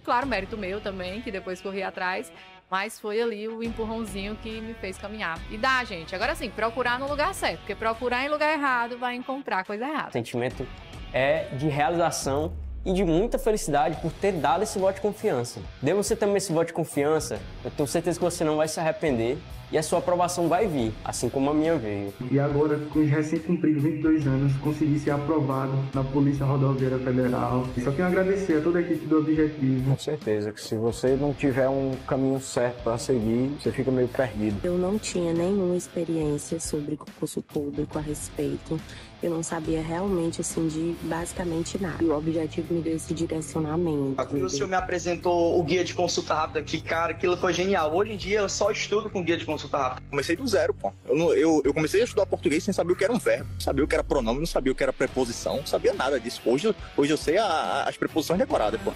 Claro, mérito meu também, que depois corri atrás, mas foi ali o empurrãozinho que me fez caminhar. E dá, gente. Agora sim, procurar no lugar certo, porque procurar em lugar errado vai encontrar coisa errada. O sentimento é de realização e de muita felicidade por ter dado esse voto de confiança. Dê você também esse voto de confiança, eu tenho certeza que você não vai se arrepender e a sua aprovação vai vir, assim como a minha veio. E agora, com os recém-cumpridos 22 anos, consegui ser aprovado na Polícia Rodoviária Federal. E só quero agradecer a toda a equipe do Objetivo. Com certeza que se você não tiver um caminho certo para seguir, você fica meio perdido. Eu não tinha nenhuma experiência sobre concurso público a respeito. Eu não sabia realmente, assim, de basicamente nada. E o Objetivo me deu esse direcionamento. O senhor me apresentou o guia de consulta rápida, que, cara, aquilo foi genial. Hoje em dia eu só estudo com guia de consulta rápida. Comecei do zero, pô. Eu comecei a estudar português sem saber o que era um verbo, não sabia o que era pronome, não sabia o que era preposição, não sabia nada disso. Hoje eu sei as preposições decoradas, pô.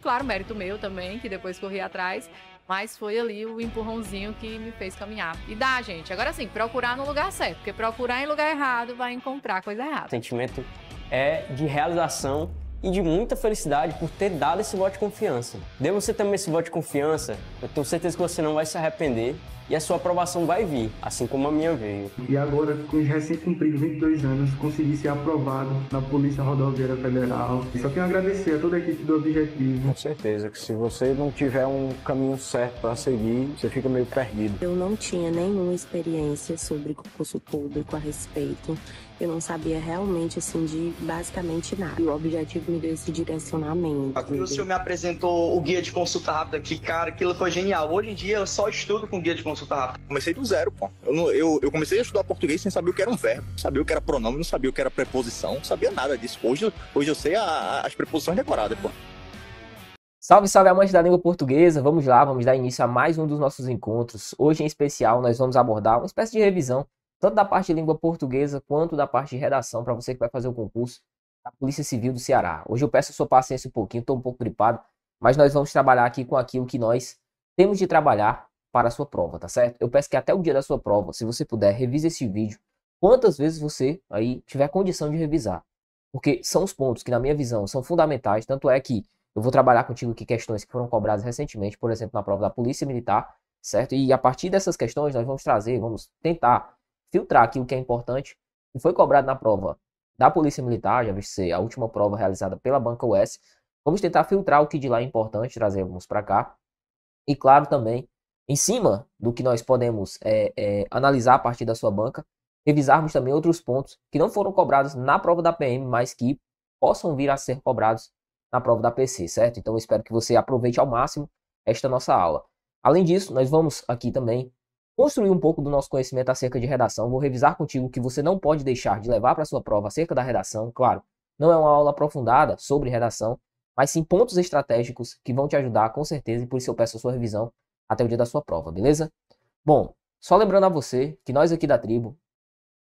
Claro, mérito meu também, que depois corri atrás, mas foi ali o empurrãozinho que me fez caminhar. E dá, gente. Agora sim, procurar no lugar certo, porque procurar em lugar errado vai encontrar coisa O errada. sentimento é de realização e de muita felicidade por ter dado esse voto de confiança. Dê você também esse voto de confiança, eu tenho certeza que você não vai se arrepender e a sua aprovação vai vir, assim como a minha veio. E agora, com os recém-cumpridos 22 anos, consegui ser aprovado na Polícia Rodoviária Federal. E só quero agradecer a toda a equipe do Objetivo. Com certeza que se você não tiver um caminho certo para seguir, você fica meio perdido. Eu não tinha nenhuma experiência sobre concurso público a respeito. Eu não sabia realmente, assim, de basicamente nada. E o Objetivo me deu esse direcionamento. O senhor me apresentou o guia de consulta rápida, que, cara, aquilo foi genial. Hoje em dia eu só estudo com guia de consulta rápida. Comecei do zero, pô. Eu comecei a estudar português sem saber o que era um verbo, não sabia o que era pronome, não sabia o que era preposição, não sabia nada disso. Hoje eu sei as preposições decoradas, pô. Salve, salve, amantes da língua portuguesa! Vamos lá, vamos dar início a mais um dos nossos encontros. Hoje, em especial, nós vamos abordar uma espécie de revisão, tanto da parte de língua portuguesa quanto da parte de redação, para você que vai fazer o concurso da Polícia Civil do Ceará. Hoje eu peço a sua paciência um pouquinho, estou um pouco gripado, mas nós vamos trabalhar aqui com aquilo que nós temos de trabalhar para a sua prova, tá certo? Eu peço que até o dia da sua prova, se você puder, revise esse vídeo quantas vezes você aí tiver condição de revisar. Porque são os pontos que, na minha visão, são fundamentais, tanto é que eu vou trabalhar contigo aqui questões que foram cobradas recentemente, por exemplo, na prova da Polícia Militar, certo? E a partir dessas questões nós vamos trazer, vamos tentar filtrar aquilo que é importante, que foi cobrado na prova da Polícia Militar, já visto ser a última prova realizada pela Banca US. Vamos tentar filtrar o que de lá é importante, trazermos para cá. E claro também, em cima do que nós podemos analisar a partir da sua banca, revisarmos também outros pontos que não foram cobrados na prova da PM, mas que possam vir a ser cobrados na prova da PC, certo? Então eu espero que você aproveite ao máximo esta nossa aula. Além disso, nós vamos aqui também construir um pouco do nosso conhecimento acerca de redação. Vou revisar contigo o que você não pode deixar de levar para a sua prova acerca da redação. Claro, não é uma aula aprofundada sobre redação, mas sim pontos estratégicos que vão te ajudar com certeza, e por isso eu peço a sua revisão até o dia da sua prova, beleza? Bom, só lembrando a você que nós aqui da tribo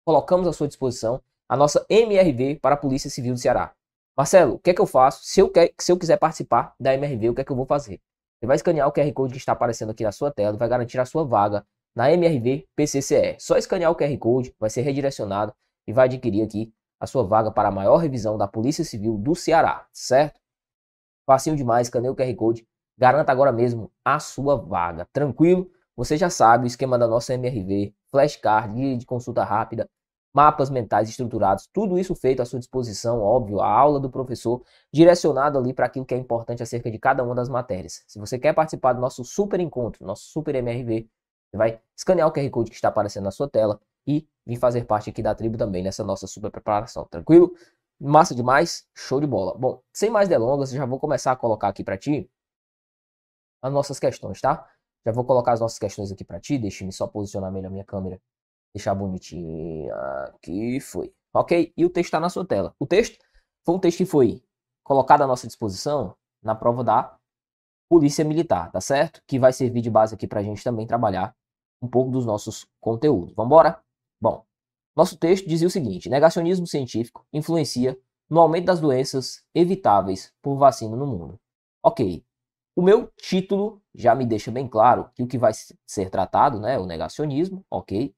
colocamos à sua disposição a nossa MRV para a Polícia Civil do Ceará. Marcelo, o que é que eu faço? Se eu quiser participar da MRV, o que é que eu vou fazer? Você vai escanear o QR Code que está aparecendo aqui na sua tela e vai garantir a sua vaga na MRV PCCE. Só escanear o QR Code, vai ser redirecionado e vai adquirir aqui a sua vaga para a maior revisão da Polícia Civil do Ceará, certo? Facinho demais, escaneia o QR Code, garanta agora mesmo a sua vaga, tranquilo? Você já sabe o esquema da nossa MRV, flashcard, guia de consulta rápida, mapas mentais estruturados, tudo isso feito à sua disposição, óbvio, a aula do professor, direcionado ali para aquilo que é importante acerca de cada uma das matérias. Se você quer participar do nosso super encontro, nosso super MRV, você vai escanear o QR Code que está aparecendo na sua tela e vir fazer parte aqui da tribo também nessa nossa super preparação, tranquilo? Massa demais, show de bola. Bom, sem mais delongas, já vou começar a colocar aqui para ti as nossas questões, tá? Já vou colocar as nossas questões aqui para ti, deixa-me só posicionar melhor a minha câmera, deixar bonitinho, aqui foi. Ok? E o texto está na sua tela. O texto foi um texto que foi colocado à nossa disposição na prova da Polícia Militar, tá certo? Que vai servir de base aqui para a gente também trabalhar um pouco dos nossos conteúdos. Vamos embora? Bom, nosso texto dizia o seguinte: negacionismo científico influencia no aumento das doenças evitáveis por vacina no mundo. Ok, o meu título já me deixa bem claro que o que vai ser tratado, né, é o negacionismo, ok?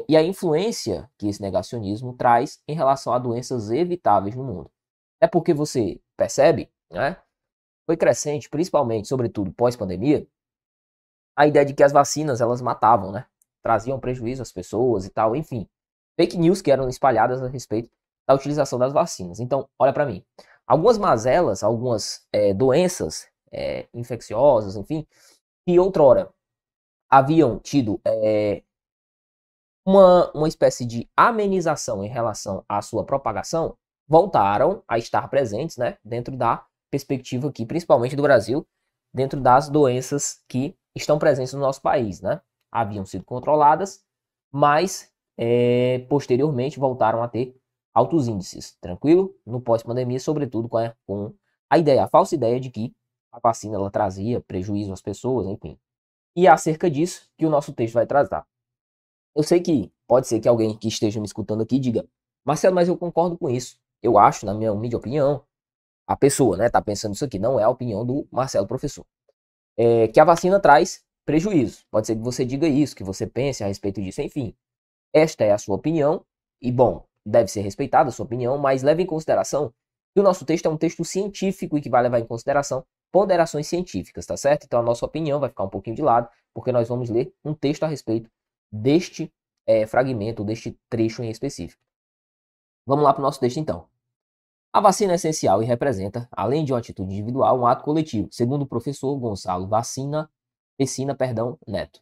E a influência que esse negacionismo traz em relação a doenças evitáveis no mundo. É porque você percebe, né, foi crescente, principalmente, sobretudo pós-pandemia, a ideia de que as vacinas elas matavam, né? Traziam prejuízo às pessoas e tal, enfim. Fake news que eram espalhadas a respeito da utilização das vacinas. Então, olha para mim. Algumas mazelas, algumas doenças infecciosas, enfim, que outrora haviam tido uma espécie de amenização em relação à sua propagação, voltaram a estar presentes, né, dentro da perspectiva aqui, principalmente do Brasil, dentro das doenças que estão presentes no nosso país, né? Haviam sido controladas, mas posteriormente voltaram a ter altos índices, tranquilo? No pós-pandemia, sobretudo com a falsa ideia de que a vacina ela trazia prejuízo às pessoas, enfim. E é acerca disso que o nosso texto vai tratar. Eu sei que pode ser que alguém que esteja me escutando aqui diga, Marcelo, mas eu concordo com isso. Eu acho, na minha humilde opinião, a pessoa, né, tá pensando isso aqui, não é a opinião do Marcelo, professor, que a vacina traz prejuízo. Pode ser que você diga isso, que você pense a respeito disso, enfim. Esta é a sua opinião, e bom, deve ser respeitada a sua opinião, mas leve em consideração que o nosso texto é um texto científico e que vai levar em consideração ponderações científicas, tá certo? Então a nossa opinião vai ficar um pouquinho de lado, porque nós vamos ler um texto a respeito deste fragmento, deste trecho em específico. Vamos lá para o nosso texto então. A vacina é essencial e representa, além de uma atitude individual, um ato coletivo, segundo o professor Gonçalo Vecina Neto.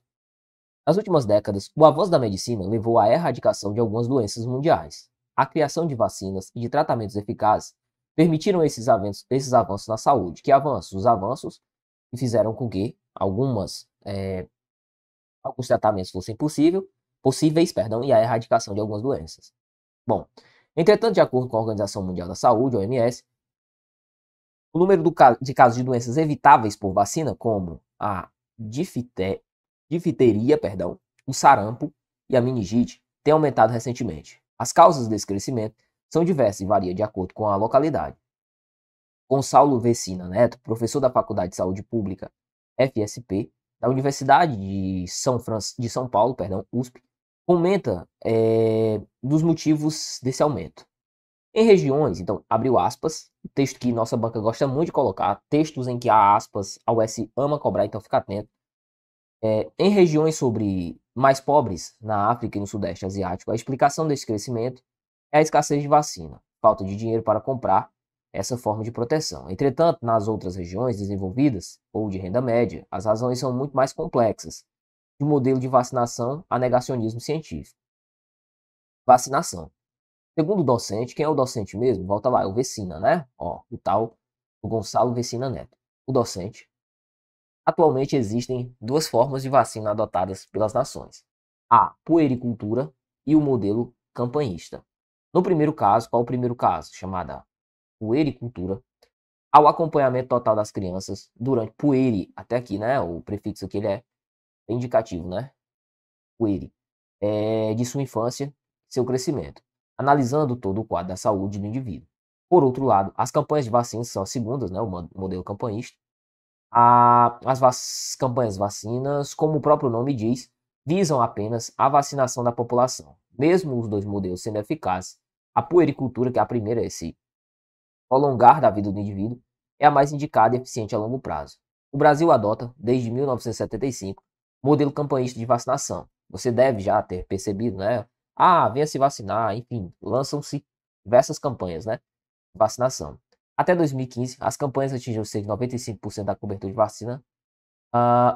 Nas últimas décadas, o avanço da medicina levou à erradicação de algumas doenças mundiais. A criação de vacinas e de tratamentos eficazes permitiram esses avanços na saúde. Que avanços? Os avanços que fizeram com que alguns tratamentos fossem possíveis, e a erradicação de algumas doenças. Bom, entretanto, de acordo com a Organização Mundial da Saúde, OMS, o número de casos de doenças evitáveis por vacina, como a difteria, o sarampo e a meningite, tem aumentado recentemente. As causas desse crescimento são diversas e variam de acordo com a localidade. Gonçalo Vecina Neto, professor da Faculdade de Saúde Pública, FSP, da Universidade de São Paulo, USP, comenta dos motivos desse aumento. Em regiões, então, abriu aspas, texto que nossa banca gosta muito de colocar, textos em que há aspas, a UES ama cobrar, então fica atento. Em regiões mais pobres, na África e no Sudeste Asiático, a explicação desse crescimento é a escassez de vacina, falta de dinheiro para comprar essa forma de proteção. Entretanto, nas outras regiões desenvolvidas, ou de renda média, as razões são muito mais complexas, de modelo de vacinação a negacionismo científico. Vacinação. Segundo o docente, quem é o docente mesmo? Volta lá, é o Vecina, né? O tal, o Gonçalo Vecina Neto. O docente. Atualmente existem duas formas de vacina adotadas pelas nações. A puericultura e o modelo campanhista. No primeiro caso, qual é o primeiro caso? Chamada puericultura. Ao acompanhamento total das crianças durante pueri, até aqui, né? O prefixo aqui ele é indicativo, né? Pueri. De sua infância, seu crescimento, analisando todo o quadro da saúde do indivíduo. Por outro lado, as campanhas de vacinas são as segundas, né? O modelo campanhista. As campanhas vacinas, como o próprio nome diz, visam apenas a vacinação da população. Mesmo os dois modelos sendo eficazes, a puericultura, que é a primeira, esse prolongar da vida do indivíduo, é a mais indicada e eficiente a longo prazo. O Brasil adota, desde 1975, o modelo campanhista de vacinação. Você deve já ter percebido, né? Venha se vacinar, enfim, lançam-se diversas campanhas, né? De vacinação. Até 2015, as campanhas atingiram cerca de 95% da cobertura de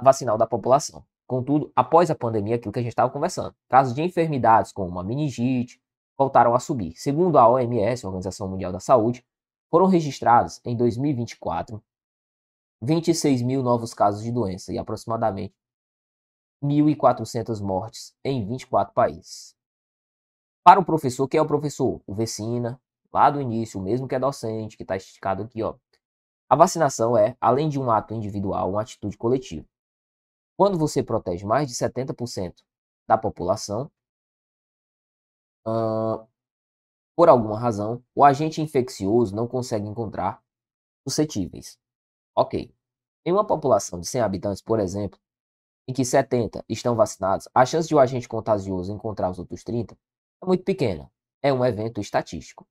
vacinal da população. Contudo, após a pandemia, aquilo que a gente estava conversando, casos de enfermidades como a meningite voltaram a subir. Segundo a OMS, a Organização Mundial da Saúde, foram registrados em 2024 26 mil novos casos de doença e aproximadamente 1.400 mortes em 24 países. Para o professor, quem é o professor? O Vecina, lá do início, o mesmo que é docente, que está esticado aqui, ó. A vacinação é, além de um ato individual, uma atitude coletiva. Quando você protege mais de 70% da população, por alguma razão, o agente infeccioso não consegue encontrar suscetíveis. Ok. Em uma população de 100 habitantes, por exemplo, em que 70 estão vacinados, a chance de o agente contagioso encontrar os outros 30 é muito pequena. É um evento estatístico.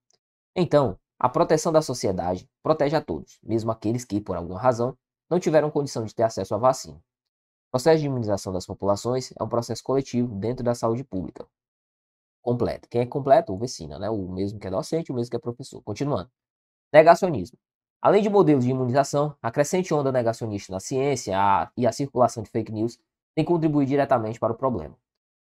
Então, A proteção da sociedade protege a todos, mesmo aqueles que, por alguma razão, não tiveram condição de ter acesso à vacina. O processo de imunização das populações é um processo coletivo dentro da saúde pública. Completo. Quem é completo? O vecina, né? O mesmo que é docente, o mesmo que é professor. Continuando. Negacionismo. Além de modelos de imunização, a crescente onda negacionista na ciência e a circulação de fake news tem contribuído diretamente para o problema.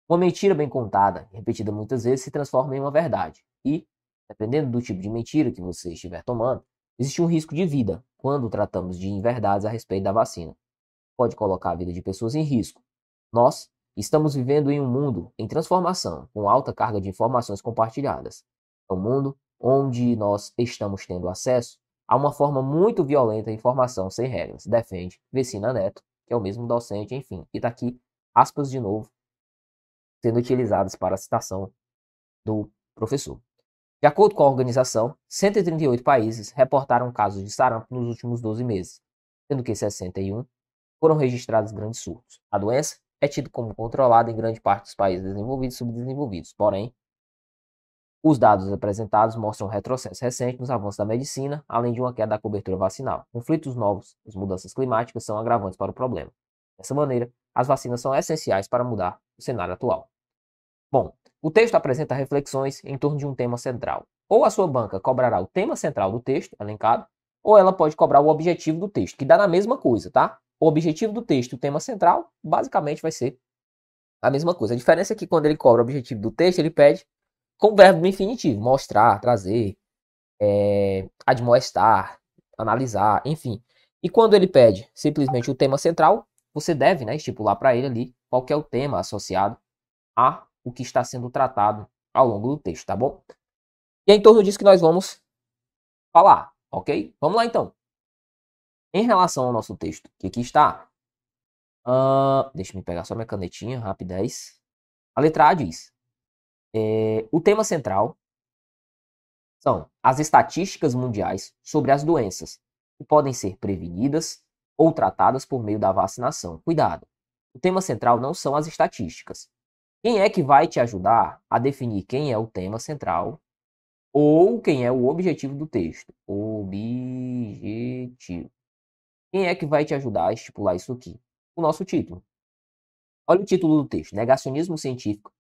Uma mentira bem contada e repetida muitas vezes se transforma em uma verdade. E, dependendo do tipo de mentira que você estiver tomando, existe um risco de vida quando tratamos de inverdades a respeito da vacina. Pode colocar a vida de pessoas em risco. Nós estamos vivendo em um mundo em transformação, com alta carga de informações compartilhadas. É um mundo onde nós estamos tendo acesso a uma forma muito violenta de informação sem regras, defende Vecina Neto, que é o mesmo docente, enfim. E está aqui, aspas de novo, sendo utilizadas para a citação do professor. De acordo com a organização, 138 países reportaram casos de sarampo nos últimos 12 meses, sendo que 61 foram registrados grandes surtos. A doença é tida como controlada em grande parte dos países desenvolvidos e subdesenvolvidos, porém, os dados apresentados mostram um retrocesso recente nos avanços da medicina, além de uma queda da cobertura vacinal. Conflitos novos e as mudanças climáticas são agravantes para o problema. Dessa maneira, as vacinas são essenciais para mudar o cenário atual. Bom, o texto apresenta reflexões em torno de um tema central. Ou a sua banca cobrará o tema central do texto, elencado, ou ela pode cobrar o objetivo do texto, que dá na mesma coisa, tá? O objetivo do texto e o tema central, basicamente, vai ser a mesma coisa. A diferença é que quando ele cobra o objetivo do texto, ele pede com o verbo no infinitivo, mostrar, trazer, admoestar, analisar, enfim. E quando ele pede simplesmente o tema central, você deve, né, estipular para ele ali qual que é o tema associado a o que está sendo tratado ao longo do texto, tá bom? E é em torno disso que nós vamos falar, ok? Vamos lá então. Em relação ao nosso texto, que aqui está, deixa eu pegar só minha canetinha, rapidez. A letra A diz, o tema central são as estatísticas mundiais sobre as doenças que podem ser prevenidas ou tratadas por meio da vacinação. Cuidado, o tema central não são as estatísticas. Quem é que vai te ajudar a definir quem é o tema central ou quem é o objetivo do texto? Objetivo. Quem é que vai te ajudar a estipular isso aqui? O nosso título. Olha o título do texto. Negacionismo científico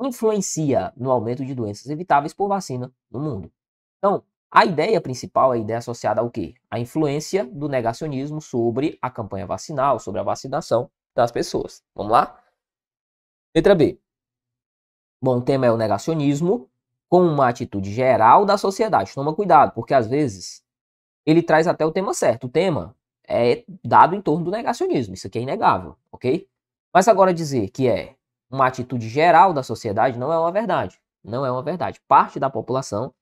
influencia no aumento de doenças evitáveis por vacina no mundo. Então, a ideia principal é a ideia associada ao quê? A influência do negacionismo sobre a campanha vacinal, sobre a vacinação das pessoas. Vamos lá? Letra B. Bom, o tema é o negacionismo com uma atitude geral da sociedade. Toma cuidado, porque às vezes ele traz até o tema certo. O tema é dado em torno do negacionismo. Isso aqui é inegável, ok? Mas agora dizer que é uma atitude geral da sociedade não é uma verdade. Não é uma verdade. Parte da população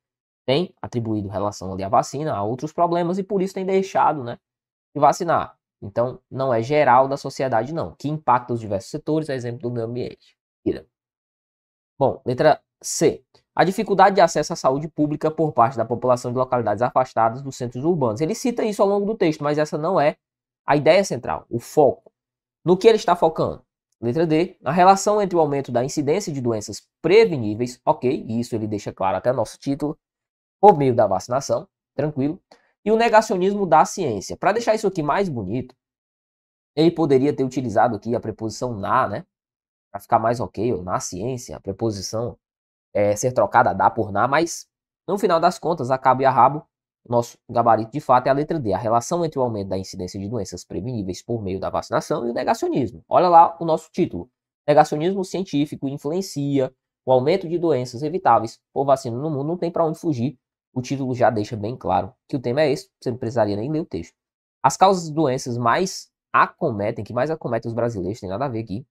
tem atribuído relação ali à vacina a outros problemas e por isso tem deixado, né, de vacinar. Então, não é geral da sociedade, não. Que impacta os diversos setores, é exemplo do meio ambiente. Bom, letra C. A dificuldade de acesso à saúde pública por parte da população de localidades afastadas dos centros urbanos. Ele cita isso ao longo do texto, mas essa não é a ideia central, o foco. No que ele está focando? Letra D. A relação entre o aumento da incidência de doenças preveníveis, ok, e isso ele deixa claro até nosso título, por meio da vacinação, tranquilo, e o negacionismo da ciência. Para deixar isso aqui mais bonito, ele poderia ter utilizado aqui a preposição na, né? Para ficar mais ok, ou na ciência, a preposição ser trocada da por na, mas no final das contas, a cabo e a rabo, o nosso gabarito de fato é a letra D, a relação entre o aumento da incidência de doenças preveníveis por meio da vacinação e o negacionismo. Olha lá o nosso título. Negacionismo científico influencia o aumento de doenças evitáveis por vacina no mundo, não tem para onde fugir. O título já deixa bem claro que o tema é esse, você não precisaria nem ler o texto. As causas de doenças que mais acometem os brasileiros, tem nada a ver aqui,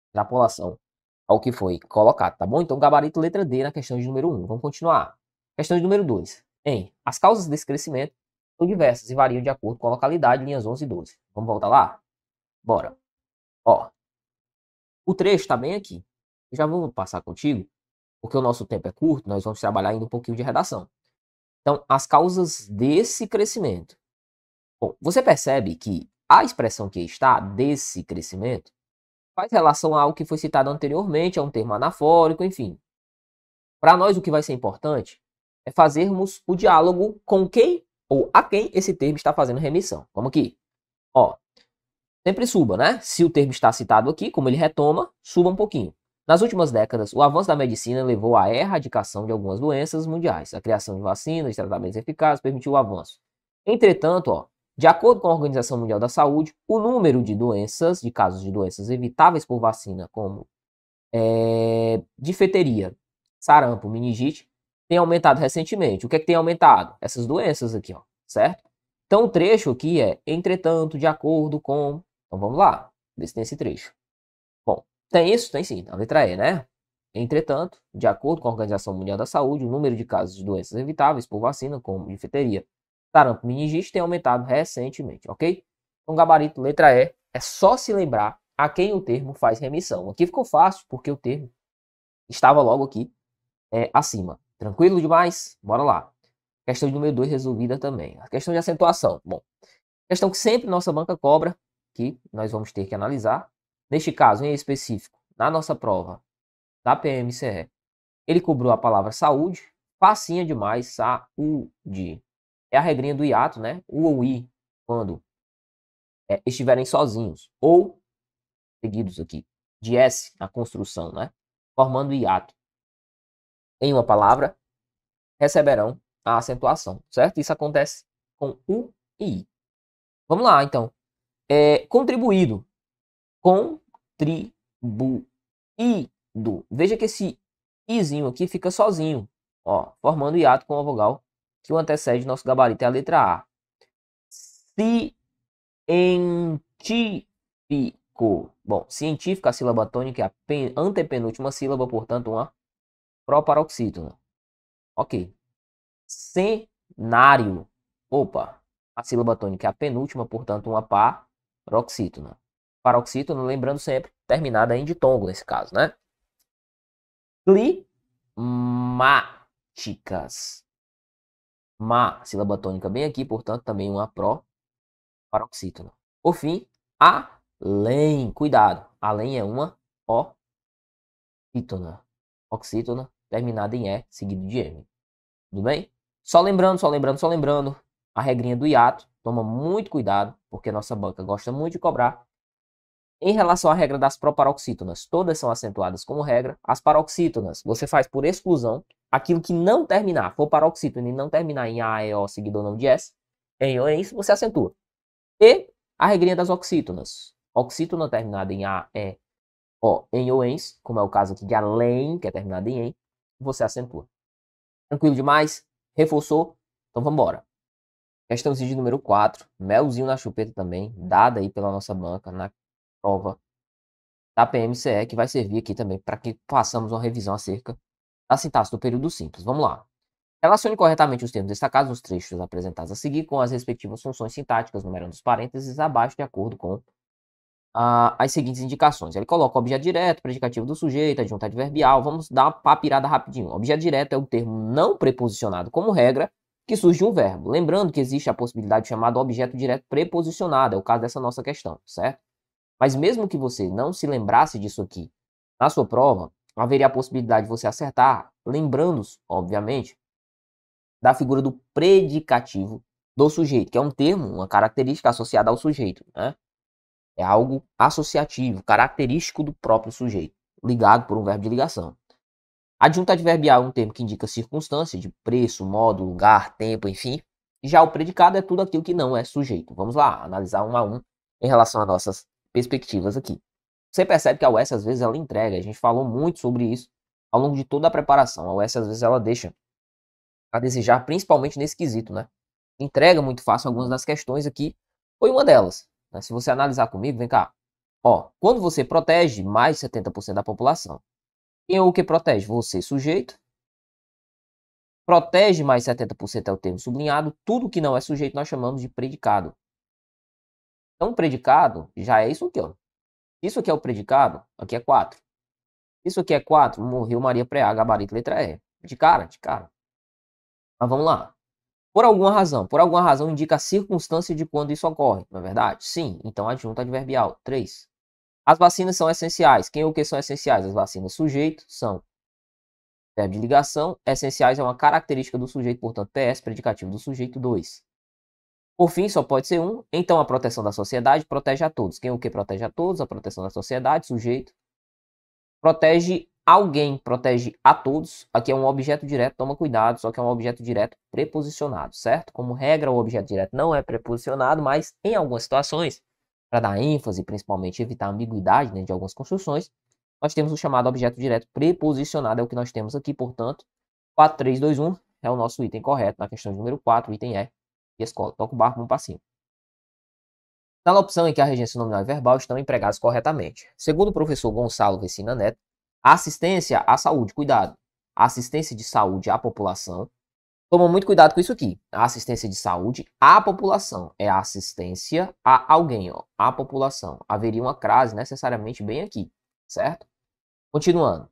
extrapolação ao que foi colocado, tá bom? Então, gabarito letra D na questão de número 1. Vamos continuar. Questão de número 2. As causas desse crescimento são diversas e variam de acordo com a localidade, linhas 11 e 12. Vamos voltar lá? Bora. Ó, o trecho está bem aqui. Eu já vou passar contigo, porque o nosso tempo é curto, nós vamos trabalhar ainda um pouquinho de redação. Então, as causas desse crescimento. Bom, você percebe que a expressão que está, desse crescimento, faz relação a algo que foi citado anteriormente, a um termo anafórico, enfim. Para nós, o que vai ser importante é fazermos o diálogo com quem ou a quem esse termo está fazendo remissão. Vamos aqui. Ó, sempre suba, né? Se o termo está citado aqui, como ele retoma, suba um pouquinho. Nas últimas décadas, o avanço da medicina levou à erradicação de algumas doenças mundiais. A criação de vacinas e tratamentos eficazes permitiu o avanço. Entretanto, ó, de acordo com a Organização Mundial da Saúde, o número de doenças, de casos de doenças evitáveis por vacina, como difteria, sarampo, meningite, tem aumentado recentemente. O que é que tem aumentado? Essas doenças aqui, ó, certo? Então o trecho aqui é, entretanto, de acordo com... Então vamos lá, ver se tem esse trecho. Bom, tem isso? Tem sim, a letra E, né? Entretanto, de acordo com a Organização Mundial da Saúde, o número de casos de doenças evitáveis por vacina, como difteria, sarampo, meningite, tem aumentado recentemente, ok? Então gabarito, letra E, é só se lembrar a quem o termo faz remissão. Aqui ficou fácil, porque o termo estava logo aqui acima. Tranquilo demais? Bora lá. Questão de número 2 resolvida também. A questão de acentuação. Bom, questão que sempre nossa banca cobra, que nós vamos ter que analisar. Neste caso, em específico, na nossa prova da PMCE, ele cobrou a palavra saúde, facinha demais, saúde. É a regrinha do hiato, né? O ou i, quando estiverem sozinhos, ou seguidos aqui, de S na construção, né? Formando hiato em uma palavra, receberão a acentuação, certo? Isso acontece com U e I. Vamos lá, então. Contribuído. Contribuído. Veja que esse izinho aqui fica sozinho, ó, formando hiato com a vogal que o antecede nosso gabarito é a letra A. Científico. Bom, científico, a sílaba tônica é a antepenúltima sílaba, portanto, uma proparoxítona. Ok. Cenário. Opa, a sílaba tônica é a penúltima, portanto, uma paroxítona. Paroxítona, lembrando sempre, terminada em ditongo, nesse caso, né? Climáticas. Sílaba tônica bem aqui, portanto, também uma paroxítona. Por fim, além. Cuidado, além é uma oxítona, terminada em E, seguido de M. Tudo bem? Só lembrando, a regrinha do hiato, toma muito cuidado, porque nossa banca gosta muito de cobrar. Em relação à regra das proparoxítonas, todas são acentuadas como regra. As paroxítonas, você faz por exclusão. Aquilo que não terminar, for paroxítona e não terminar em A, E, O, seguido ou não de S, em ou em, você acentua. E a regrinha das oxítonas. Oxítona terminada em A, E, O, em ou em, como é o caso aqui de além, que é terminada em, você acentua. Tranquilo demais? Reforçou? Então vamos embora. Questãozinha de número 4. Melzinho na chupeta também, dada aí pela nossa banca na prova da PMCE, que vai servir aqui também para que façamos uma revisão acerca da sintaxe do período simples. Vamos lá. Relacione corretamente os termos destacados nos trechos apresentados a seguir com as respectivas funções sintáticas, numerando os parênteses abaixo de acordo com as seguintes indicações. Ele coloca objeto direto, predicativo do sujeito, adjunto adverbial. Vamos dar uma papirada rapidinho. Objeto direto é o termo não preposicionado como regra que surge de um verbo. Lembrando que existe a possibilidade de chamar objeto direto preposicionado. É o caso dessa nossa questão, certo? Mas mesmo que você não se lembrasse disso aqui na sua prova, haveria a possibilidade de você acertar, lembrando-se, obviamente, da figura do predicativo do sujeito, que é um termo, uma característica associada ao sujeito, né? É algo associativo, característico do próprio sujeito, ligado por um verbo de ligação. Adjunto adverbial é um termo que indica circunstância de preço, modo, lugar, tempo, enfim. Já o predicado é tudo aquilo que não é sujeito. Vamos lá, analisar um a um em relação às nossas perspectivas aqui. Você percebe que a UES às vezes ela entrega, a gente falou muito sobre isso ao longo de toda a preparação. A UES às vezes ela deixa a desejar, principalmente nesse quesito, né? Entrega muito fácil algumas das questões aqui, foi uma delas. Né? Se você analisar comigo, vem cá. Ó, quando você protege mais de 70% da população, quem é o que protege? Você, sujeito. Protege mais 70% é o termo sublinhado. Tudo que não é sujeito nós chamamos de predicado. Então, predicado já é isso aqui, ó. Isso aqui é o predicado, aqui é 4. Isso aqui é 4, morreu Maria Preá, gabarito, letra E. De cara, de cara. Mas vamos lá. Por alguma razão indica a circunstância de quando isso ocorre, não é verdade? Sim, então adjunto adverbial, 3. As vacinas são essenciais. Quem ou o que são essenciais? As vacinas sujeito são Verbo de ligação. Essenciais é uma característica do sujeito, portanto, PS, predicativo do sujeito 2. Por fim, só pode ser um. Então, a proteção da sociedade protege a todos. Quem o que protege a todos? A proteção da sociedade, sujeito. Protege alguém, protege a todos. Aqui é um objeto direto, toma cuidado, só que é um objeto direto preposicionado, certo? Como regra, o objeto direto não é preposicionado, mas em algumas situações, para dar ênfase, principalmente evitar ambiguidade, né, de algumas construções, nós temos o chamado objeto direto preposicionado, é o que nós temos aqui, portanto, 4, 3, 2, 1 é o nosso item correto na questão de número 4, o item é e escola. Toca o barco, vamos para cima. Está na opção em que a regência nominal e verbal estão empregados corretamente. Segundo o professor Gonçalo Vecina Neto, a assistência à saúde, cuidado, a assistência de saúde à população, toma muito cuidado com isso aqui. A assistência de saúde à população é a assistência a alguém, ó, à população. Haveria uma crase necessariamente bem aqui, certo? Continuando.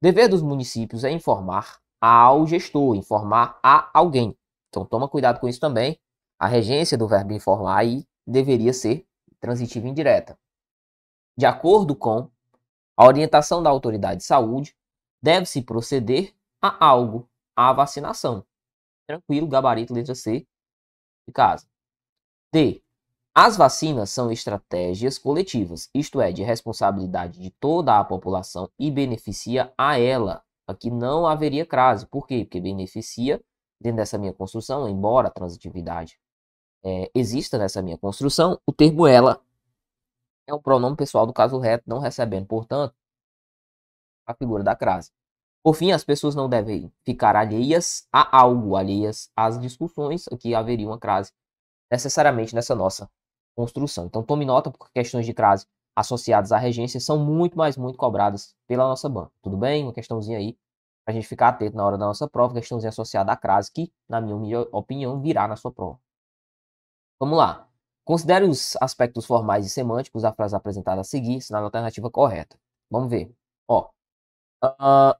Dever dos municípios é informar ao gestor, informar a alguém. Então toma cuidado com isso também. A regência do verbo informar aí deveria ser transitiva indireta. De acordo com a orientação da autoridade de saúde, deve-se proceder a algo, a vacinação. Tranquilo, gabarito, letra C de casa. D. As vacinas são estratégias coletivas, isto é, de responsabilidade de toda a população e beneficia a ela. Aqui não haveria crase. Por quê? Porque beneficia, dentro dessa minha construção, embora a transitividade exista nessa minha construção, o termo ela é um pronome pessoal do caso reto, não recebendo, portanto, a figura da crase. Por fim, as pessoas não devem ficar alheias a algo, alheias às discussões. Aqui haveria uma crase necessariamente nessa nossa construção. Então, tome nota, porque questões de crase associadas à regência são muito cobradas pela nossa banca. Tudo bem? Uma questãozinha aí para a gente ficar atento na hora da nossa prova, questãozinha associada à crase, que, na minha opinião, virá na sua prova. Vamos lá. Considere os aspectos formais e semânticos da frase apresentada a seguir, assinale a alternativa correta. Vamos ver. Ó,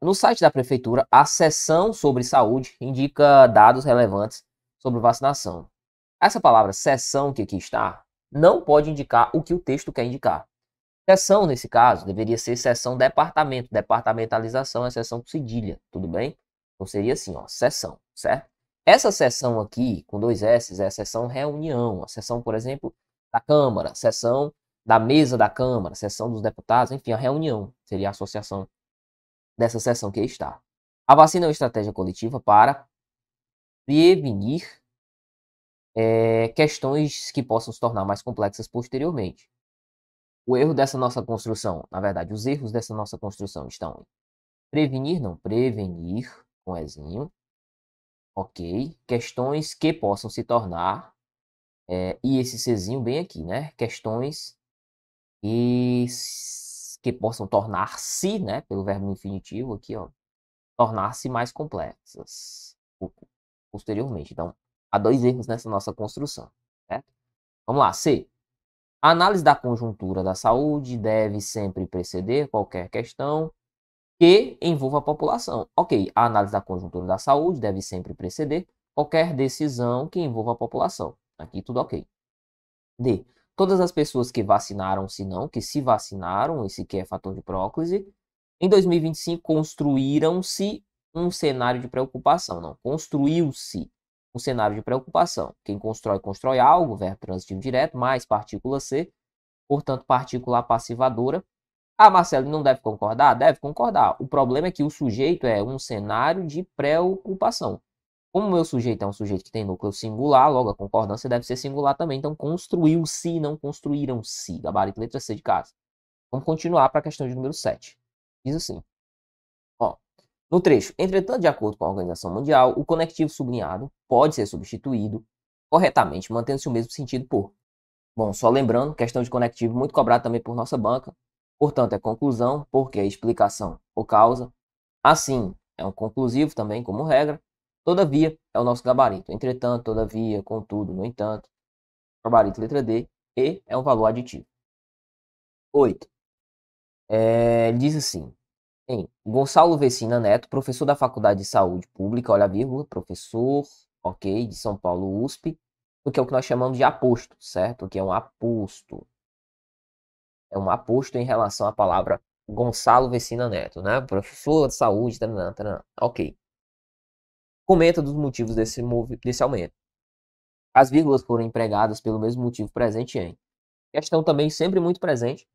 no site da prefeitura, a seção sobre saúde indica dados relevantes sobre vacinação. Essa palavra seção que aqui está não pode indicar o que o texto quer indicar. Seção, nesse caso, deveria ser seção departamento. Departamentalização é seção com cedilha, tudo bem? Então seria assim, ó, seção, certo? Essa seção aqui, com 2 S, é a seção reunião. A seção, por exemplo, da Câmara, a seção da mesa da Câmara, a seção dos deputados, enfim, a reunião seria a associação dessa seção que aí está. A vacina é uma estratégia coletiva para prevenir questões que possam se tornar mais complexas posteriormente. O erro dessa nossa construção, na verdade, os erros dessa nossa construção estão em prevenir, não, prevenir, com Ezinho. Ok, questões que possam se tornar, e esse Czinho bem aqui, né? Questões que possam tornar-se, né? Pelo verbo infinitivo aqui, ó, tornar-se mais complexas posteriormente. Então, há 2 erros nessa nossa construção, certo? Vamos lá, C. A análise da conjuntura da saúde deve sempre preceder qualquer questão que envolva a população. Ok, a análise da conjuntura da saúde deve sempre preceder qualquer decisão que envolva a população. Aqui tudo ok. D. Todas as pessoas que vacinaram-se não, que se vacinaram, esse que é fator de próclise, em 2025 construíram-se um cenário de preocupação. Não, construiu-se um cenário de preocupação. Quem constrói, constrói algo, verbo transitivo direto, mais partícula C, portanto, partícula passivadora. Ah, Marcelo, não deve concordar? Deve concordar. O problema é que o sujeito é um cenário de preocupação. Como o meu sujeito é um sujeito que tem núcleo singular, logo a concordância deve ser singular também. Então, construiu-se, não construíram-se. Gabarito, letra C de casa. Vamos continuar para a questão de número 7. Diz assim. Ó, no trecho, entretanto, de acordo com a Organização Mundial, o conectivo sublinhado pode ser substituído corretamente, mantendo-se o mesmo sentido por. Bom, só lembrando, questão de conectivo muito cobrada também por nossa banca. Portanto, é conclusão, porque é explicação ou causa. Assim, é um conclusivo também, como regra. Todavia, é o nosso gabarito. Entretanto, todavia, contudo, no entanto. Gabarito, letra D. E é um valor aditivo. 8. Diz assim. Gonçalo Vecina Neto, professor da Faculdade de Saúde Pública, olha a vírgula, professor, ok, de São Paulo, USP, o que é o que nós chamamos de aposto, certo? O que é um aposto. É um aposto em relação à palavra Gonçalo Vecina Neto, né? Professor de saúde, taranã, taranã. Ok. Comenta dos motivos desse aumento. As vírgulas foram empregadas pelo mesmo motivo presente em. Questão também sempre muito presente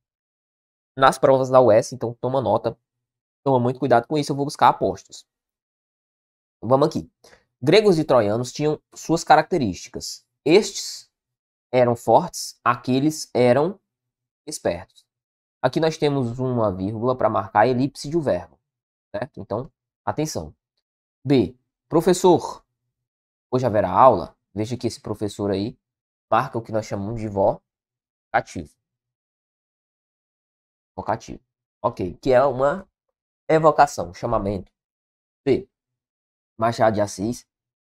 nas provas da UES, então toma nota, toma muito cuidado com isso, eu vou buscar apostos. Vamos aqui. Gregos e troianos tinham suas características. Estes eram fortes, aqueles eram espertos. Aqui nós temos uma vírgula para marcar a elipse de um verbo, certo? Então, atenção. B. Professor, hoje haverá aula. Veja que esse professor aí marca o que nós chamamos de vocativo. Vocativo. Ok, que é uma evocação, chamamento. B. Machado de Assis,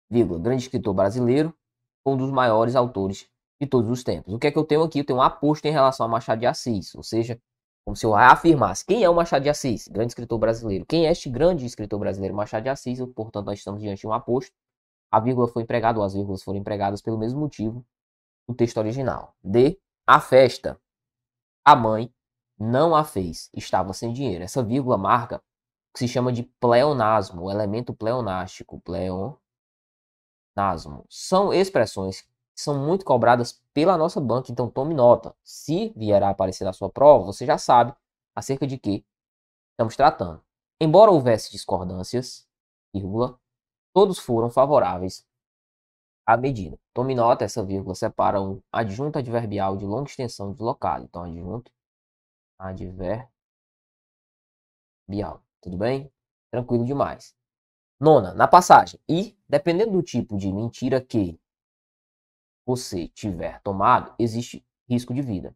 vírgula, grande escritor brasileiro, um dos maiores autores de todos os tempos. O que é que eu tenho aqui? Eu tenho um aposto em relação a Machado de Assis, ou seja, como se eu afirmasse quem é o Machado de Assis, grande escritor brasileiro. Quem é este grande escritor brasileiro, Machado de Assis? Portanto, nós estamos diante de um aposto. A vírgula foi empregada, ou as vírgulas foram empregadas pelo mesmo motivo no texto original. D. A festa. A mãe não a fez, estava sem dinheiro. Essa vírgula marca o que se chama de pleonasmo, o elemento pleonástico. Pleonasmo. São expressões que são muito cobradas pela nossa banca, então tome nota. Se vier a aparecer na sua prova, você já sabe acerca de que estamos tratando. Embora houvesse discordâncias, vírgula, todos foram favoráveis à medida. Tome nota, essa vírgula separa um adjunto adverbial de longa extensão deslocado. Então, adjunto adverbial. Tudo bem? Tranquilo demais. Nona, na passagem. E, dependendo do tipo de mentira que você tiver tomado, existe risco de vida.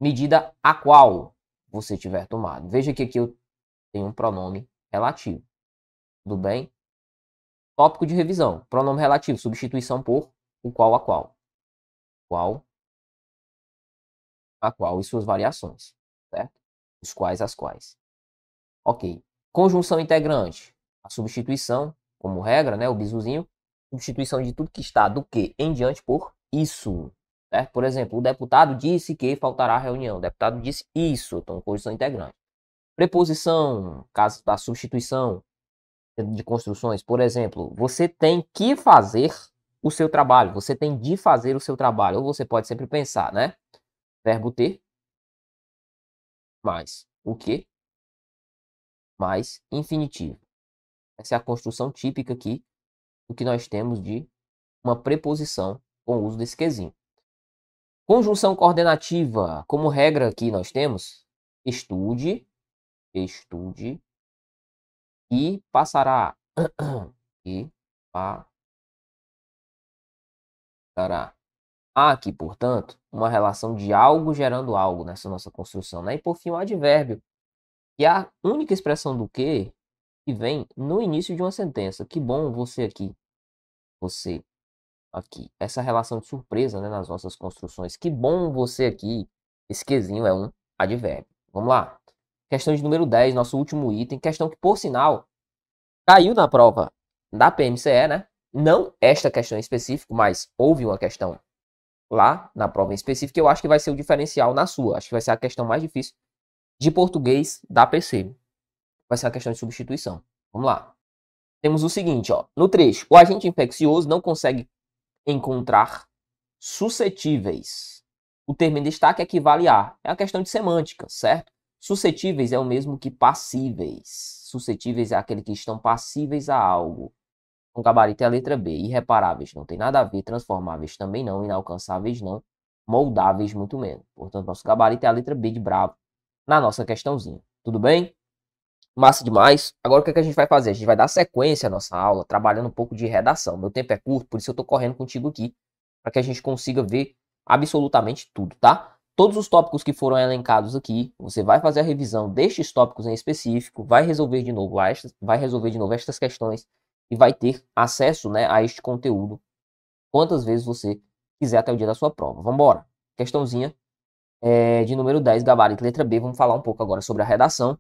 Medida a qual você tiver tomado. Veja que aqui eu tenho um pronome relativo. Tudo bem? Tópico de revisão. Pronome relativo. Substituição por o qual a qual. Qual a qual e suas variações. Certo? Os quais as quais. Ok. Conjunção integrante. A substituição, como regra, né? O bisuzinho. Substituição de tudo que está do que em diante por isso. Certo? Por exemplo, o deputado disse que faltará reunião. O deputado disse isso. Então, conjunção integrante. Preposição, caso da substituição de construções, por exemplo, você tem que fazer o seu trabalho. Você tem de fazer o seu trabalho. Ou você pode sempre pensar, né? Verbo ter mais o que? Mais infinitivo. Essa é a construção típica aqui do que nós temos de uma preposição com o uso desse quezinho. Conjunção coordenativa. Como regra aqui nós temos estude e passará. E passará. Há aqui, portanto, uma relação de algo gerando algo nessa nossa construção, né? E por fim, o advérbio, que é a única expressão do que vem no início de uma sentença. Que bom você aqui. Você aqui. Essa relação de surpresa, né, nas nossas construções. Que bom você aqui. Esse quezinho é um advérbio. Vamos lá. Questão de número 10, nosso último item. Questão que, por sinal, caiu na prova da PMCE, né? Não esta questão em específico, mas houve uma questão lá na prova em específico, eu acho que vai ser o diferencial na sua. Acho que vai ser a questão mais difícil de português da PC. Vai ser a questão de substituição. Vamos lá. Temos o seguinte, ó. No trecho, o agente infeccioso não consegue encontrar suscetíveis. O termo em destaque equivale a. É a questão de semântica, certo? Suscetíveis é o mesmo que passíveis. Suscetíveis é aquele que estão passíveis a algo. Com gabarito é a letra B. Irreparáveis não tem nada a ver. Transformáveis também não. Inalcançáveis não. Moldáveis muito menos. Portanto, nosso gabarito é a letra B de bravo na nossa questãozinha. Tudo bem? Massa demais. Agora o que é que a gente vai fazer? A gente vai dar sequência à nossa aula, trabalhando um pouco de redação. Meu tempo é curto, por isso eu estou correndo contigo aqui, para que a gente consiga ver absolutamente tudo, tá? Todos os tópicos que foram elencados aqui, você vai fazer a revisão destes tópicos em específico, vai resolver de novo estas questões e vai ter acesso, né, a este conteúdo quantas vezes você quiser até o dia da sua prova. Vamos embora. Questãozinha de número 10, gabarito letra B. Vamos falar um pouco agora sobre a redação.